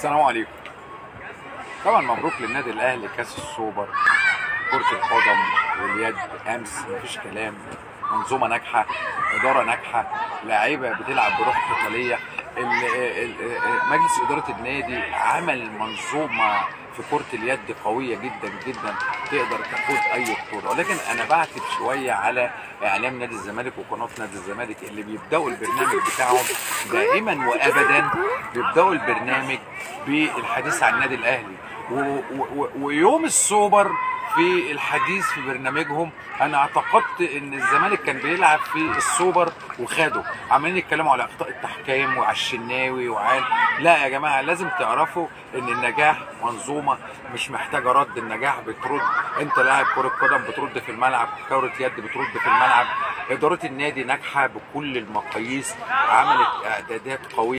السلام عليكم. طبعا مبروك للنادي الاهلي كاس السوبر. كرة القدم واليد امس مفيش كلام، منظومه ناجحه، اداره ناجحه، لعيبه بتلعب بروح قتاليه. مجلس اداره النادي عمل منظومه في كرة اليد قوية جدا جدا تقدر تاخد اي بطولة. ولكن انا بعتب شوية على اعلام نادي الزمالك وقناة نادي الزمالك اللي بيبدأوا البرنامج بتاعهم دائما وابدا، بيبدأوا البرنامج بالحديث عن النادي الاهلي، ويوم السوبر في الحديث في برنامجهم انا اعتقدت ان الزمالك كان بيلعب في السوبر وخده، عمالين يتكلموا على اخطاء التحكيم وعلى الشناوي وعلى. لا يا جماعه، لازم تعرفوا ان النجاح منظومه مش محتاجه رد. النجاح بترد، انت لاعب كره قدم بترد في الملعب، كره يد بترد في الملعب. اداره النادي ناجحه بكل المقاييس، عملت اعدادات قويه.